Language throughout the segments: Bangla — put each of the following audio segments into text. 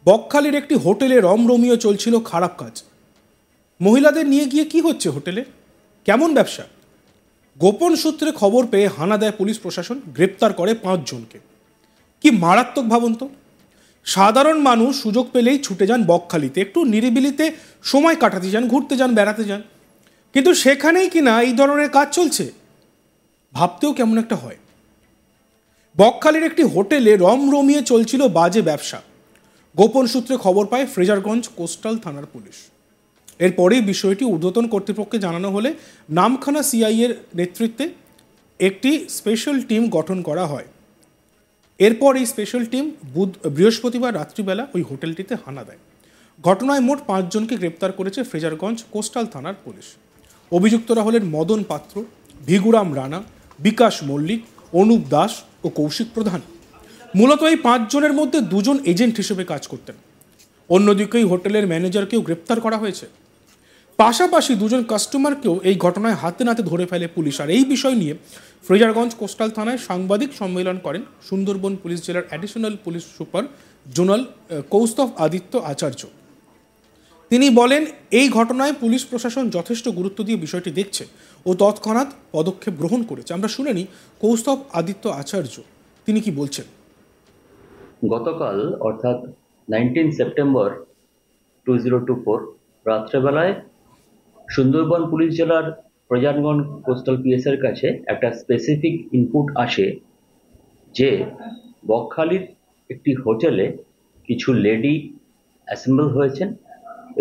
বকখালির একটি হোটেলে রমরমিয়ে চলছিল খারাপ কাজ। মহিলাদের নিয়ে গিয়ে কি হচ্ছে হোটেলে, কেমন ব্যবসা? গোপন সূত্রে খবর পেয়ে হানা দেয় পুলিশ প্রশাসন, গ্রেপ্তার করে 5 জনকে। কি মারাত্মক ভাবুন তো। সাধারণ মানুষ সুযোগ পেলেই ছুটে যান বকখালিতে, একটু নিরিবিলিতে সময় কাটাতে যান, ঘুরতে যান, বেড়াতে যান, কিন্তু সেখানেই কিনা এই ধরনের কাজ চলছে। ভাবতেও কেমন একটা হয়। বকখালির একটি হোটেলে রমরমিয়ে চলছিল বাজে ব্যবসা। গোপন সূত্রে খবর পায় ফ্রেজারগঞ্জ কোস্টাল থানার পুলিশ। এরপরেই বিষয়টি ঊর্ধ্বতন কর্তৃপক্ষকে জানানো হলে নামখানা সিআই এর নেতৃত্বে একটি স্পেশাল টিম গঠন করা হয়। এরপর এই স্পেশাল টিম বৃহস্পতিবার রাত্রিবেলা ওই হোটেলটিতে হানা দেয়। ঘটনায় মোট 5 জনকে গ্রেপ্তার করেছে ফ্রেজারগঞ্জ কোস্টাল থানার পুলিশ। অভিযুক্তরা হলেন মদন পাত্র, ভিগুরাম রানা, বিকাশ মল্লিক, অনুপ দাস ও কৌশিক প্রধান। মূলত এই 5 জনের মধ্যে 2 জন এজেন্ট হিসেবে কাজ করতেন। অন্যদিকে এই হোটেলের ম্যানেজারকেও গ্রেপ্তার করা হয়েছে। পাশাপাশি 2 জন কাস্টমারকেও এই ঘটনায় হাতে নাতে ধরে ফেলে পুলিশ। আর এই বিষয় নিয়ে ফ্রেজারগঞ্জ কোস্টাল থানায় সাংবাদিক সম্মেলন করেন সুন্দরবন পুলিশ জেলার additional police super zonal Kaustav Aditya Acharya. তিনি বলেন, এই ঘটনায় পুলিশ প্রশাসন যথেষ্ট গুরুত্ব দিয়ে বিষয়টি দেখছে ও তৎক্ষণাৎ পদক্ষেপ গ্রহণ করেছে। আমরা শুনে নিই কৌস্তভ আদিত্য আচার্য তিনি কি বলছেন। গতকাল অর্থাৎ 19 সেপ্টেম্বর 2024 রাত্রেবেলায় সুন্দরবন পুলিশ জেলার ফ্রেজারগঞ্জ কোস্টাল পিএস এর কাছে একটা স্পেসিফিক ইনপুট আসে যে বকখালির একটি হোটেলে কিছু লেডি অ্যাসেম্বল হয়েছেন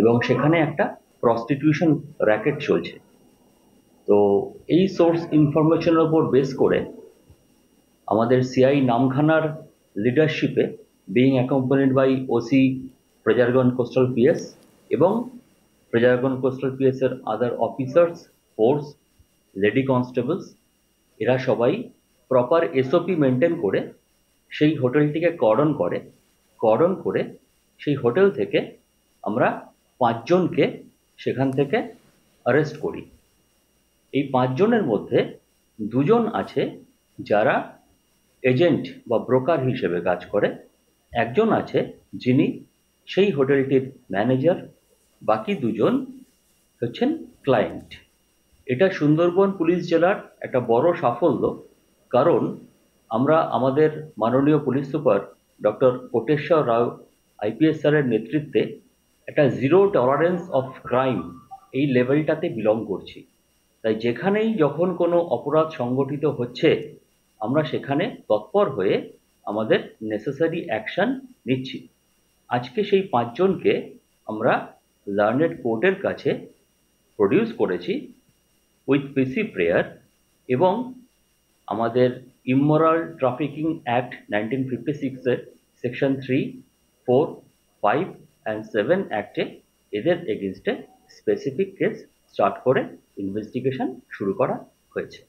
এবং সেখানে একটা প্রস্টিটিউশন র্যাকেট চলছে। তো এই সোর্স ইনফরমেশনের উপর বেস করে আমাদের সিআই নামখানার লিডারশিপে being accompanied by OC Fraserganj coastal PS এবং ফ্রেজারগঞ্জ কোস্টাল পিএস এর other officers, force, lady constables, এরা সবাই প্রপার এসওপি মেনটেন করে সেই হোটেলটিকে কর্ডন করে সেই হোটেল থেকে আমরা 5 জনকে সেখান থেকে অ্যারেস্ট করি। এই 5 জনের মধ্যে 2 জন আছে যারা এজেন্ট বা ব্রোকার হিসেবে কাজ করে, একজন আছে যিনি সেই হোটেলটির ম্যানেজার, বাকি 2 জন হচ্ছেন ক্লায়েন্ট। এটা সুন্দরবন পুলিশ জেলার একটা বড় সাফল্য, কারণ আমরা আমাদের মাননীয় পুলিশ সুপার ডক্টর কোটেশ্বর রাও আইপিএস স্যারের নেতৃত্বে একটা জিরো টলারেন্স অফ ক্রাইম এই লেভেলটাতে বিলং করছি। তাই যেখানেই যখন কোনো অপরাধ সংগঠিত হচ্ছে আমরা সেখানে তৎপর হয়ে আমাদের নেসেসারি অ্যাকশন নিচ্ছি। আজকে সেই 5 জনকে আমরা লার্নেড কোর্টের কাছে প্রডিউস করেছি উইথ পিসি প্রেয়ার এবং আমাদের ইমোরাল ট্রাফিকিং অ্যাক্ট 1956 এর সেকশন 3, 4, 5 and 7 অ্যাক্টে এদের এগেইনস্টে স্পেসিফিক কেস স্টার্ট করে ইনভেস্টিগেশন শুরু করা হয়েছে।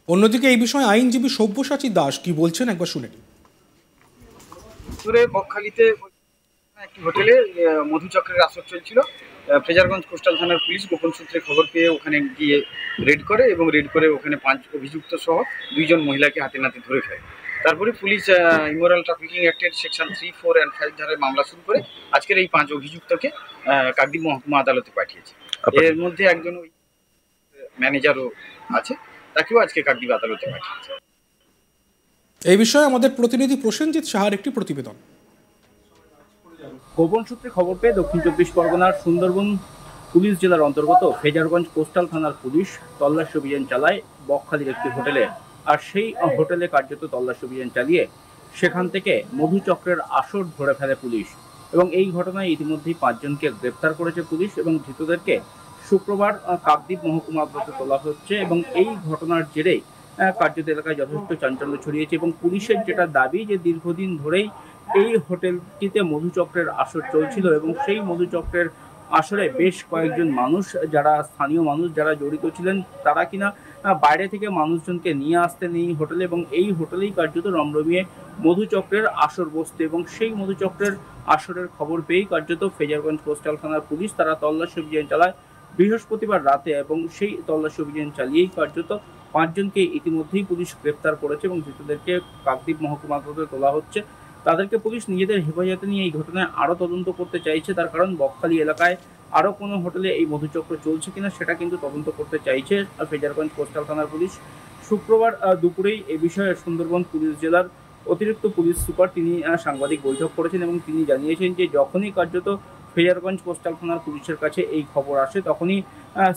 অন্যদিকে এই বিষয়ে আইনজীবী সব্যসাচী দাস কি বলছেন একবার শুনে নিন। বকখালিতে একটি হোটেলে মধুচক্রের আসর চলছিল। ফ্রেজারগঞ্জ কোস্টাল থানার পুলিশ গোপন সূত্রে খবর পেয়ে ওখানে গিয়ে রেড করে ওখানে 5 অভিযুক্ত সহ 2 জন মহিলাকে হাতে নাতে ধরে ফেলে। তারপরে পুলিশ ইমোরাল ট্রাফিকিং অ্যাক্টের সেকশন 3, 4 and 5 ধারায় মামলা শুরু করে আজকের এই 5 অভিযুক্তকে কাকদ্বীপ মহকুমা আদালতে পাঠিয়েছে। এর মধ্যে একজন ওই ম্যানেজারও আছে, তাকেও আজকে কাকদ্বীপ আদালতে পাঠিয়েছে। এই বিষয়ে আমাদের প্রতিনিধি প্রসেনজিৎ সাহার একটি প্রতিবেদন। গোপন সূত্রে খবর পেয়ে দক্ষিণ 24 পরগনার সুন্দরবন পুলিশ জেলার অন্তর্গত ফ্রেজারগঞ্জ কোস্টাল থানার পুলিশ তল্লাশি অভিযান চালায় বকখালির একটি হোটেলে। আর সেই হোটেলে কার্যত তল্লাশি অভিযান চালিয়ে সেখান থেকে মধুচক্রের আসর ধরে ফেলে পুলিশ এবং এই ঘটনায় ইতিমধ্যেই 5 জনকে গ্রেপ্তার করেছে পুলিশ এবং ধৃতদেরকে শুক্রবার কাকদ্বীপ মহকুমা আদালতে তোলা হচ্ছে এবং এই ঘটনার জেরেই কার্যত এলাকায় যথেষ্ট চাঞ্চল্য ছড়িয়েছে এবং পুলিশের যেটা দাবি যে দীর্ঘদিন ধরেই এই হোটেলটিতে মধুচক্রের আসর চলছিল এবং সেই মধুচক্রের আসরে বেশ কয়েকজন মানুষ যারা স্থানীয় মানুষ যারা জড়িত ছিলেন তারা কিনা বাইরে থেকে মানুষজনকে নিয়ে আসতেন এই হোটেলে এবং এই হোটেলেই কার্যত রমরমিয়ে মধুচক্রের আসর বসতে এবং সেই মধুচক্রের আসরের খবর পেয়েই কার্যত ফ্রেজারগঞ্জ কোস্টাল থানার পুলিশ তারা তল্লাশি অভিযান চালায় বৃহস্পতিবার রাতে এবং সেই তল্লাশি অভিযান চালিয়েই কার্যত 5 জনকে ইতিমধ্যেই পুলিশ গ্রেপ্তার করেছে এবং ধৃতদেরকে কাকদ্বীপ মহকুমা আদালতে তোলা হচ্ছে। তাদেরকে পুলিশ নিজেদের হেফাজতে নিয়ে এই ঘটনায় আরও তদন্ত করতে চাইছে। তার কারণ বকখালি এলাকায় আরও কোনো হোটেলে এই মধুচক্র চলছে কিনা সেটা কিন্তু তদন্ত করতে চাইছে ফ্রেজারগঞ্জ কোস্টাল থানার পুলিশ। শুক্রবার দুপুরেই এ বিষয়ে সুন্দরবন পুলিশ জেলার অতিরিক্ত পুলিশ সুপার তিনি সাংবাদিক বৈঠক করেছেন এবং তিনি জানিয়েছেন যে যখনই কার্যত ফ্রেজারগঞ্জ কোস্টাল থানার পুলিশের কাছে এই খবর আসে তখনই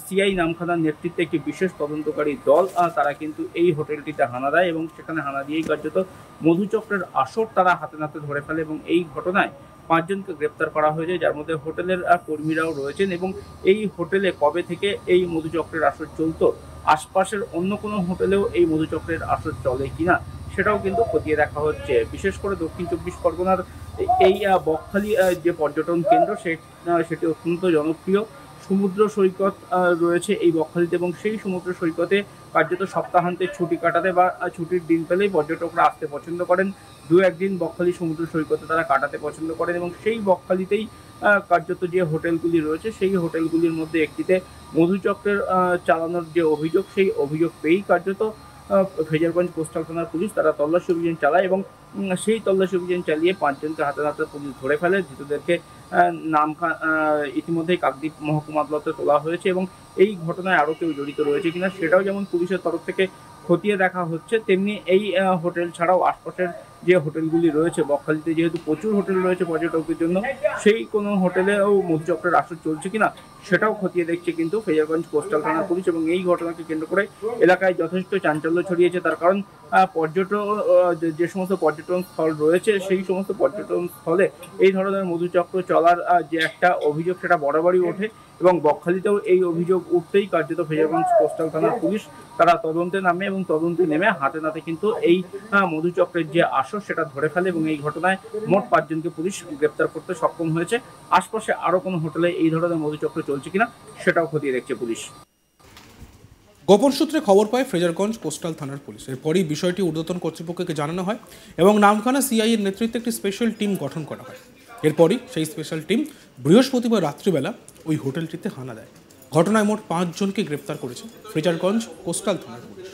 সিআই নামখানার নেতৃত্বে একটি বিশেষ তদন্তকারী দল তারা কিন্তু এই হোটেলটিতে হানা দেয় এবং সেখানে হানা দিয়েই কার্যত মধুচক্রের আসর তারা হাতে নাতে ধরে ফেলে এবং এই ঘটনায় 5 জনকে গ্রেপ্তার করা হয়েছে, যার মধ্যে হোটেলের কর্মীরাও রয়েছেন। এবং এই হোটেলে কবে থেকে এই মধুচক্রের আসর চলতো, আশপাশের অন্য কোনো হোটেলেও এই মধুচক্রের আসর চলে কিনা সেটাও কিন্তু খতিয়ে দেখা হচ্ছে। বিশেষ করে দক্ষিণ 24 পরগনার এই বকখালি যে পর্যটন কেন্দ্র সেটি অত্যন্ত জনপ্রিয়। সমুদ্র সৈকত রয়েছে এই বকখালিতে এবং সেই সমুদ্র সৈকতে কার্যত সপ্তাহান্তে ছুটি কাটাতে বা ছুটির দিন পেলেই পর্যটকরা আসতে পছন্দ করেন। 2-1 দিন বকখালি সমুদ্র সৈকতে তারা কাটাতে পছন্দ করেন এবং সেই বকখালিতেই কার্যত যে হোটেলগুলি রয়েছে সেই হোটেলগুলির মধ্যে একটিতে মধুচক্রের চালানোর যে অভিযোগ, সেই অভিযোগ পেয়েই কার্যত ফ্রেজারগঞ্জ কোস্টাল থানার পুলিশ তারা তল্লাশি অভিযান চালায় এবং সেই তল্লাশি অভিযান চালিয়ে 5 জনকে হাতে নাতে পুলিশ ধরে ফেলে। ধৃতদেরকে ইতিমধ্যেই কাকদ্বীপ মহকুমা আদালতে তোলা হয়েছে এবং এই ঘটনায় আরও কেউ জড়িত রয়েছে কিনা সেটাও যেমন পুলিশের তরফ থেকে খতিয়ে দেখা হচ্ছে, তেমনি এই হোটেল ছাড়াও আশপাশের যে হোটেলগুলি রয়েছে বকখালিতে যেহেতু প্রচুর হোটেল রয়েছে পর্যটকদের জন্য, সেই কোনো হোটেলেও মধুচক্রের আসর চলছে কিনা সেটাও খতিয়ে দেখছে কিন্তু ফ্রেজারগঞ্জ কোস্টাল থানার পুলিশ। এবং এই ঘটনাকে কেন্দ্র করে এলাকায় যথেষ্ট চাঞ্চল্য ছড়িয়েছে, তার কারণ যে সমস্ত পর্যটন স্থল রয়েছে সেই সমস্ত পর্যটন স্থলে এই ধরনের মধুচক্র চলার যে একটা অভিযোগ সেটা বরাবরই ওঠে এবং বকখালিতেও এই অভিযোগ উঠতেই কার্যত ফ্রেজারগঞ্জ কোস্টাল থানার পুলিশ তারা তদন্তে নামে এবং তদন্তে নেমে হাতে নাতে কিন্তু এই মধুচক্রের যে আসর সেটা ধরে ফেলে এবং এই ঘটনায় মোট 5 জনকে পুলিশ গ্রেপ্তার করতে সক্ষম হয়েছে। আশপাশে আরও কোনো হোটেলে এই ধরনের মধুচক্র চলছে কিনা সেটাও খতিয়ে দেখছে পুলিশ। গোপন সূত্রে খবর পায় ফ্রেজারগঞ্জ কোস্টাল থানার পুলিশ। এরপরই বিষয়টি ঊর্ধ্বতন কর্তৃপক্ষকে জানানো হয় এবং নামখানা সিআইয়ের নেতৃত্বে একটি স্পেশাল টিম গঠন করা হয়। এরপরই সেই স্পেশাল টিম বৃহস্পতিবার রাত্রিবেলা ওই হোটেলটিতে হানা দেয়। ঘটনায় মোট 5 জনকে গ্রেপ্তার করেছে ফ্রেজারগঞ্জ কোস্টাল থানার পুলিশ।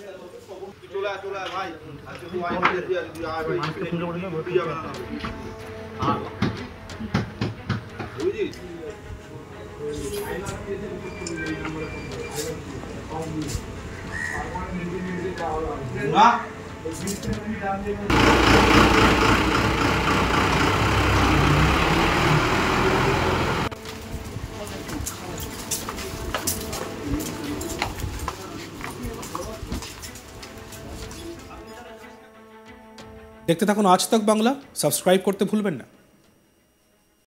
দেখতে থাকুন আজ তক বাংলা, সাবস্ক্রাইব করতে ভুলবেন না।